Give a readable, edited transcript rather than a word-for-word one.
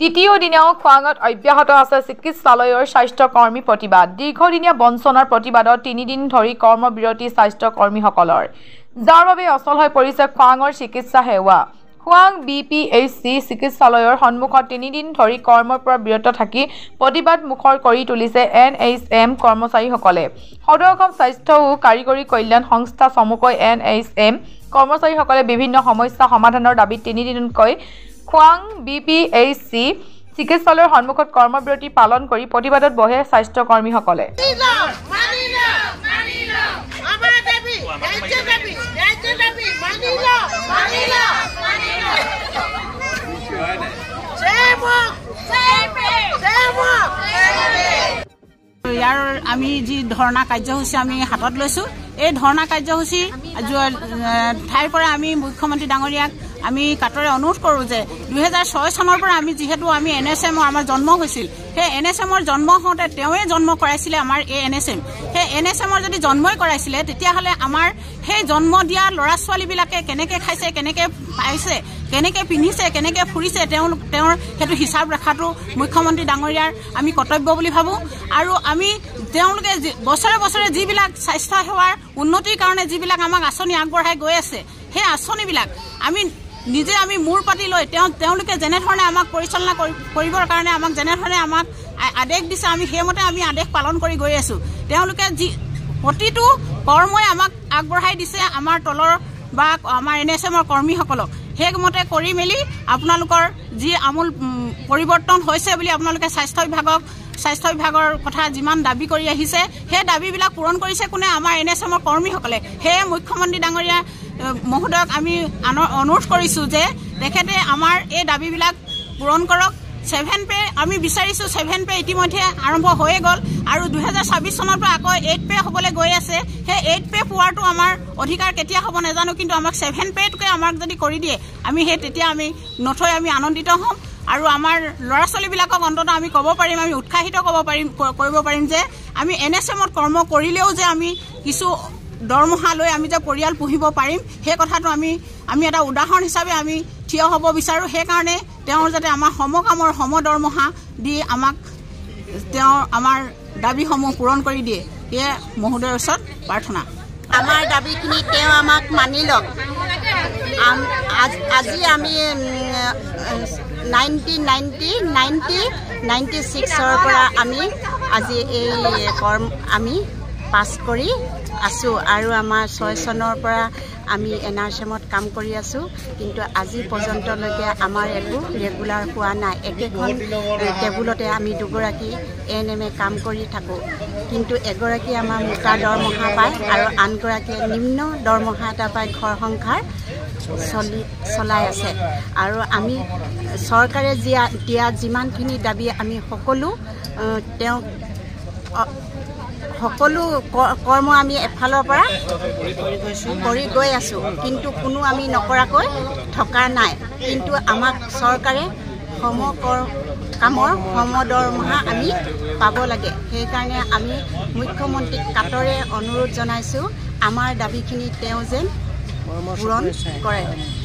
তৃতীয় দিনাও খোৱাঙত অব্যাহত আছে চিকিৎসালয়ৰ স্বাস্থ্যকৰ্মী প্ৰতিবাদ দীৰ্ঘদিনীয়া বঞ্চনাৰ প্ৰতিবাদত 3 দিন ধৰি কৰ্মবিৰতি স্বাস্থ্যকৰ্মীসকলৰ যাৰ বাবে অচল হৈ পৰিছে খোৱাঙৰ চিকিৎসা সেৱা খোৱাং BPHC চিকিৎসালয়ৰ সন্মুখত 3 দিন ধৰি কৰ্মৰ পৰা বিৰত থাকি প্ৰতিবাদ মুখৰ কৰি তুলিছে NHM কৰ্মচাৰীসকলে সদৌ অসম স্বাস্থ্য ও কাৰিকৰী কল্যাণ সংস্থা চমুকৈ NHM কৰ্মচাৰীসকলে বিভিন্ন সমস্যা সমাধানৰ দাবীত 3 দিনকৈ খোৱাং BPHC চিকিৎসালয়ৰ সন্মুখত কৰ্মবিৰতি পালন কৰি প্ৰতিবাদত বহে স্বাস্থ্যকৰ্মীসকলে ইয়াৰ আমি যি ধৰ্ণা কাৰ্যসূচী আমি হাতত লৈছো এই ধৰ্ণা কাৰ্যসূচী ঠাইৰ পৰা আমি মুখ্যমন্ত্ৰী ডাঙৰীয়াক আমি কাটৰে অনুৰোধ কৰো যে 2006 চনৰ পৰা আমি যেহেতু আমি NSM আমাৰ জন্ম হৈছিল হে NSM ৰ জন্ম হওঁতে তেওঁৱে জন্ম কৰাইছিলে আমাৰ এই NSM হে NSM ৰ যদি জন্মই কৰাইছিলে তেতিয়া হলে আমাৰ সেই জন্ম দিয়া লৰা ছোৱালী বিলাকে কেনেকে খাইছে কেনেকে পাইছে কেনেকে পিন্ধিছে কেনেকে ফুৰিছে তেওঁৰ হেতু হিচাপ ৰাখাটো মুখ্যমন্ত্ৰী ডাঙৰীয়াৰ আমি কৰ্তব্য বুলি ভাবো আৰু আমি তেওঁলোকে বছৰে বছৰে যিবিলাক স্বাস্থ্য সেৱাৰ উন্নতিৰ কাৰণে যিবিলাক আমাক আঁচনি আগবঢ়াই গৈ আছে সেই আঁচনিবিলাক আমি নিজে আমি মূৰ পাতি লৈ তেওঁলোকে যেনে ধৰণে আমাক পৰিচালনা কৰিবৰ কাৰণে আমাক যেনে ধৰণে আমাক আদেশ দিছে আমি সেইমতে আমি আদেশ পালন কৰি গৈ আছো তেওঁলোকে যি প্ৰতিটো কৰ্মই আমাক আগবঢ়াই দিছে আমাৰ তলৰ বা আমাৰ NSM ৰ কৰ্মীসকলক সেইমতে কৰি মেলি আপোনালোকৰ যি আমূল পৰিৱৰ্তন হৈছে বুলি আপোনালোকে স্বাস্থ্য বিভাগৰ কথা যিমান দাবী কৰি আহিছে সেই দাবীবিলাক পূৰণ কৰিছে কোনে আমাৰ NSM ৰ কৰ্মীসকলে হে মুখ্যমন্ত্ৰী ডাঙৰীয়া মহোদয়ক আমি অনুৰোধ কৰিছো যে তেখেতে আমাৰ এই দাবীবিলাক পূৰণ কৰক 7 পে আমি বিচাৰিছো 7 পে ইতিমধ্যে আৰম্ভ হৈ গল আৰু 2026 চনৰ পৰা আকৌ 8 পে হ'বলৈ গৈ আছে হে 8 পে পোৱাটো আমাৰ অধিকাৰ কেতিয়া হ'ব নাজানো কিন্তু আমাক 7 পেটোকে আমাক যদি কৰি দিয়ে আমি হে তেতিয়া আমি নথৈ আমি আনন্দিত হ'ম আৰু আমাৰ লৰা ছোৱালীবিলাকক অন্তত আমি ক'ব পাৰিম আমি উৎসাহিত কৰিব পাৰিম যে আমি NSM ত কৰ্ম কৰিলেও যে আমি কিছু দৰমহা লৈ আমি যে পৰিয়াল পুহিব পাৰিম সেই কথাটো আমি এটা উদাহৰণ হিচাপে আমি থিয় হ'ব বিচাৰো সেই কাৰণে তেওঁ যাতে আমাৰ সমকামৰ সমদৰমহা দি আমাক আমাৰ দাবীসমূহ পূৰণ কৰি দিয়ে এ মহোদয়ৰ ওচৰত প্ৰাৰ্থনা আমাৰ দাবীখিনি তেওঁ আমাক মানি লওক আজি আমি 1996ৰ পৰা আমি আজি এই কৰ্ম আমি পাছ কৰি আছো আৰু আমাৰ 6 চনৰ পৰা আমি NRCMত কাম কৰি আছো কিন্তু আজি পৰ্যন্তলৈকে আমাৰ একো ৰেগুলাৰ হোৱা নাই একেখন টেবুলতে আমি দুগৰাকী ANM কাম কৰি থাকো কিন্তু এগৰাকী আমাৰ মোটা দৰমহা পায় আৰু আনগৰাকীয়ে নিম্ন দৰমহা এটা পায় ঘৰ সংসাৰ চলাই আছে আৰু আমি চৰকাৰে দিয়া যিমানখিনি দাবী আমি সকলো কৰ্ম আমি এফালৰ পৰা কৰি গৈ আছো কিন্তু কোনো আমি নকৰাকৈ থকা নাই কিন্তু আমাক চৰকাৰে কামৰ সমদৰমহা আমি পাব লাগে সেইকাৰণে আমি মুখ্যমন্ত্ৰীক কাটৰে অনুৰোধ জনাইছো আমাৰ দাবীখিনি তেওঁ যেন পূৰণ কৰে